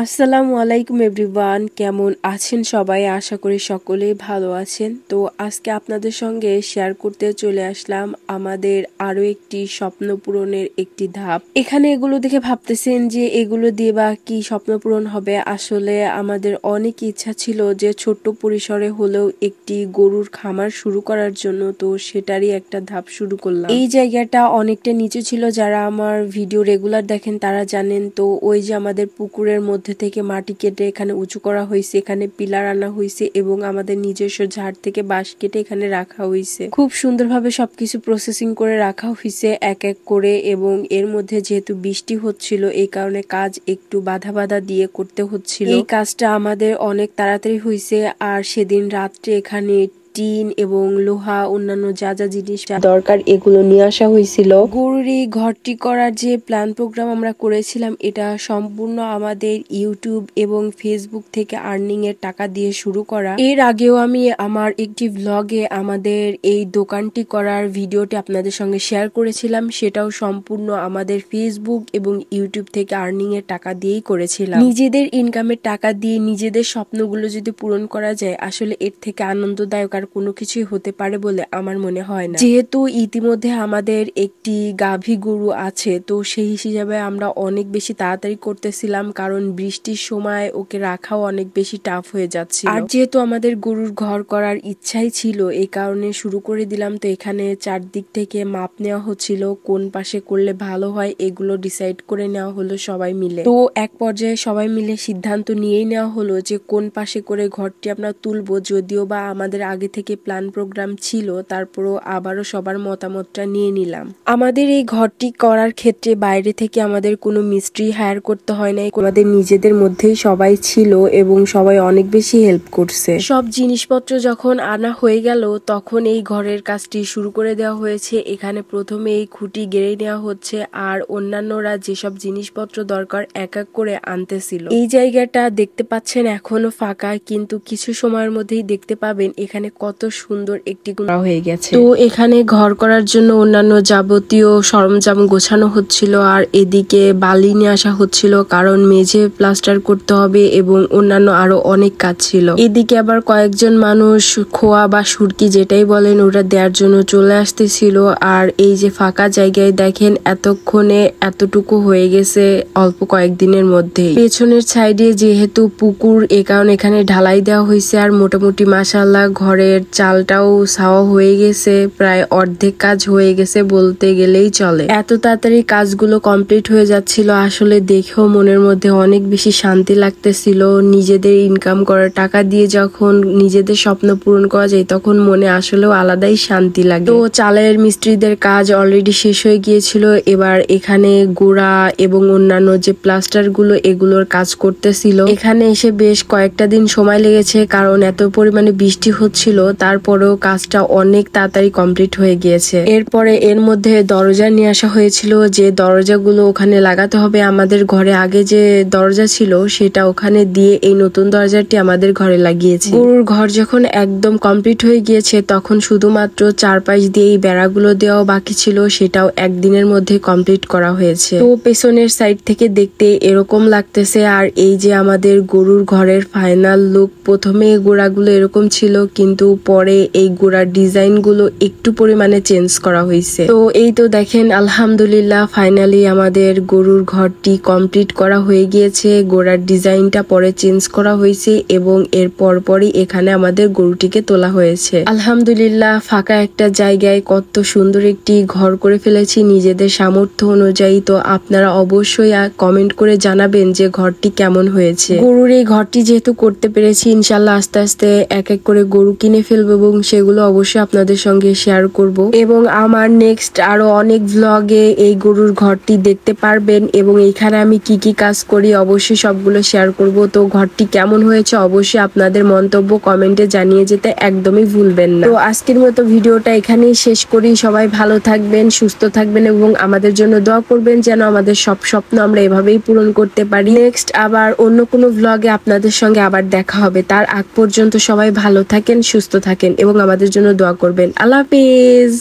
আসসালামু আলাইকুম এভরিওয়ান, কেমন আছেন সবাই? আশা করি সকলেই ভালো আছেন। তো আজকে আপনাদের সঙ্গে শেয়ার করতে চলে আসলাম আমাদের আরো একটি স্বপ্ন পূরণের একটি ধাপ। এখানে এগুলো দেখে ভাবতেছেন যে এগুলো দিয়ে বা কি স্বপ্ন পূরণ হবে। আসলে আমাদের অনেক ইচ্ছা ছিল যে ছোট্ট পরিসরে হলেও একটি গরুর খামার শুরু করার জন্য, তো সেটারই একটা ধাপ শুরু করলাম। এই জায়গাটা অনেকটা নিচু ছিল, যারা আমার ভিডিও রেগুলার দেখেন তারা জানেন। তো ওই যে আমাদের পুকুরের মধ্যে থেকে মাটি কেটে এখানে উঁচু করা হয়েছে, এখানে পিলার আনা হয়েছে এবং আমাদের নিজস্ব ঝাড় থেকে বাঁশ কেটে এখানে রাখা হয়েছে। খুব সুন্দরভাবে সবকিছু প্রসেসিং করে রাখা হয়েছে এক এক করে। এবং এর মধ্যে যেহেতু বৃষ্টি হচ্ছিল, এই কারণে কাজ একটু বাধা বাধা দিয়ে করতে হচ্ছিল। এই কাজটা আমাদের অনেক তাড়াতাড়ি হয়েছে। আর সেদিন রাত্রে এখানে টিন এবং লোহা, অন্যান্য যা যা জিনিস দরকার এগুলো নিয়ে আসা হয়েছিল। গরুর এই ঘরটি করার যে প্ল্যান প্রোগ্রাম আমরা করেছিলাম, এটা সম্পূর্ণ আমাদের ইউটিউব এবং ফেসবুক থেকে আর্নিং এর টাকা দিয়ে শুরু করা। এর আগেও আমি আমার একটি ভ্লগে আমাদের এই দোকানটি করার ভিডিওটি আপনাদের সঙ্গে শেয়ার করেছিলাম, সেটাও সম্পূর্ণ আমাদের ফেসবুক এবং ইউটিউব থেকে আর্নিং এর টাকা দিয়েই করেছিলাম। নিজেদের ইনকামের টাকা দিয়ে নিজেদের স্বপ্নগুলো যদি পূরণ করা যায়, আসলে এর থেকে আনন্দদায়ক আর কোনো কিছুই হতে পারে বলে আমার মনে হয় না। যেহেতু ইতিমধ্যে আমাদের একটি গাভী গরু আছে, তো সেই হিসাবে আমরা অনেক বেশি তাড়াতাড়ি করতেছিলাম, কারণ বৃষ্টির সময় ওকে রাখাও অনেক বেশি টাফ হয়ে যাচ্ছে। আর যেহেতু আমাদের গরুর ঘর করার ইচ্ছাই ছিল, এই কারণে শুরু করে দিলাম। তো এখানে চারদিক থেকে মাপ নেওয়া হচ্ছিল, কোন পাশে করলে ভালো হয় এগুলো ডিসাইড করে নেওয়া হলো সবাই মিলে। তো এক পর্যায়ে সবাই মিলে সিদ্ধান্ত নিয়েই নেওয়া হলো যে কোন পাশে করে ঘরটি আমরা তুলবো। যদিও বা আমাদের আগে থেকে প্ল্যান প্রোগ্রাম ছিল, তারপরও আবারও সবার মতামতটা নিয়ে নিলাম। আমাদের এই ঘরটি করার ক্ষেত্রে বাইরে থেকে আমাদের কোনো মিস্ত্রি হায়ার করতে হয় নাই, আমাদের নিজেদের মধ্যেই সবাই ছিল এবং সবাই অনেক বেশি হেল্প করছে। সব জিনিসপত্র যখন আনা হয়ে গেল, তখন এই ঘরের কাজটি শুরু করে দেওয়া হয়েছে। এখানে প্রথমে এই খুঁটি গেড়ে নেওয়া হচ্ছে, আর অন্যান্যরা যেসব জিনিসপত্র দরকার এক এক করে আনতেছিল। এই জায়গাটা দেখতে পাচ্ছেন এখনো ফাঁকা, কিন্তু কিছু সময়ের মধ্যেই দেখতে পাবেন এখানে কত সুন্দর একটি হয়ে গেছে। তো এখানে ঘর করার জন্য অন্যান্য যাবতীয় সরঞ্জাম গোছানো হচ্ছিল, আর এদিকে বালি নিয়ে আসা হচ্ছিল, কারণ মেঝে প্লাস্টার করতে হবে এবং অন্যান্য আরো অনেক কাজ ছিল। এদিকে আবার কয়েকজন মানুষ খোয়া বা সুরকি যেটাই বলেন ওরা দেওয়ার জন্য চলে আসতেছিল। আর এই যে ফাঁকা জায়গায় দেখেন এতক্ষণে এতটুকু হয়ে গেছে অল্প কয়েকদিনের মধ্যেই। পেছনের সাইডে যেহেতু পুকুর, এ কারণে এখানে ঢালাই দেওয়া হয়েছে। আর মোটামুটি মাশাআল্লাহ ঘরের চালটাও ছাওয়া হয়ে গেছে, প্রায় অর্ধেক কাজ হয়ে গেছে বলতে গেলেই চলে। এত তাড়াতাড়ি কাজগুলো কমপ্লিট হয়ে যাচ্ছিল, আসলে দেখেও মনের মধ্যে অনেক বেশি শান্তি লাগতেছিল। নিজেদের ইনকাম করার টাকা দিয়ে যখন নিজেদের স্বপ্ন পূরণ করা যায়, তখন মনে আসলেও আলাদাই শান্তি লাগে। তো চালের মিস্ত্রিদের কাজ অলরেডি শেষ হয়ে গিয়েছিল, এবার এখানে গোড়া এবং অন্যান্য যে প্লাস্টার গুলো এগুলোর কাজ করতেছিল। এখানে এসে বেশ কয়েকটা দিন সময় লেগেছে, কারণ এত পরিমাণে বৃষ্টি হচ্ছিল, তারপরেও কাজটা অনেক তাড়াতাড়ি কমপ্লিট হয়ে গিয়েছে। এরপরে এর মধ্যে দরজা নিয়ে আসা হয়েছিল, যে দরজাগুলো ওখানে লাগাতে হবে। আমাদের ঘরে আগে যে দরজা ছিল সেটা ওখানে দিয়ে এই নতুন দরজাটি আমাদের ঘরে লাগিয়েছে। গরুর ঘর যখন একদম কমপ্লিট হয়ে গিয়েছে, তখন শুধুমাত্র চারপাশ দিয়ে এই বেড়াগুলো দেওয়াও বাকি ছিল, সেটাও একদিনের মধ্যে কমপ্লিট করা হয়েছে। তো পেছনের সাইড থেকে দেখতে এরকম লাগতেছে। আর এই যে আমাদের গরুর ঘরের ফাইনাল লুক, প্রথমে গোড়াগুলো এরকম ছিল, কিন্তু পরে এই গোড়ার ডিজাইন গুলো একটু পরিমাণে চেঞ্জ করা হয়েছে। তো এই তো দেখেন আলহামদুলিল্লাহ ফাইনালি আমাদের গরুর ঘরটি কমপ্লিট করা হয়ে গিয়েছে। গোড়ার ডিজাইনটা পরে চেঞ্জ করা হয়েছে এবং এর পরপরই এখানে আমাদের গরুটিকে তোলা হয়েছে। আলহামদুলিল্লাহ ফাঁকা একটা জায়গায় কত সুন্দর একটি ঘর করে ফেলেছি নিজেদের সামর্থ্য অনুযায়ী। তো আপনারা অবশ্যই কমেন্ট করে জানাবেন যে ঘরটি কেমন হয়েছে। গরুর এই ঘরটি যেহেতু করতে পেরেছি, ইনশাল্লাহ আস্তে আস্তে এক এক করে গরু কিনে ফেলবো এবং সেগুলো অবশ্যই আপনাদের সঙ্গে শেয়ার করব। এবং আমার নেক্সট আরো অনেক ভ্লগে এই গরুর ঘরটি দেখতে পারবেন এবং এইখানে আমি কি কি কাজ করি অবশ্যই সবগুলো শেয়ার করব। তো ঘরটি কেমন হয়েছে অবশ্যই আপনাদের মন্তব্য কমেন্টে জানিয়ে যেতে একদমই ভুলবেন না। তো আজকের মতো ভিডিওটা এখানেই শেষ করি। সবাই ভালো থাকবেন, সুস্থ থাকবেন এবং আমাদের জন্য দোয়া করবেন যেন আমাদের সব স্বপ্ন আমরা এভাবেই পূরণ করতে পারি। নেক্সট আবার অন্য কোনো ভ্লগে আপনাদের সঙ্গে আবার দেখা হবে। তার আগ পর্যন্ত সবাই ভালো থাকেন, সুস্থ থাকেন এবং আমাদের জন্য দোয়া করবেন। আল্লাহ হাফেজ।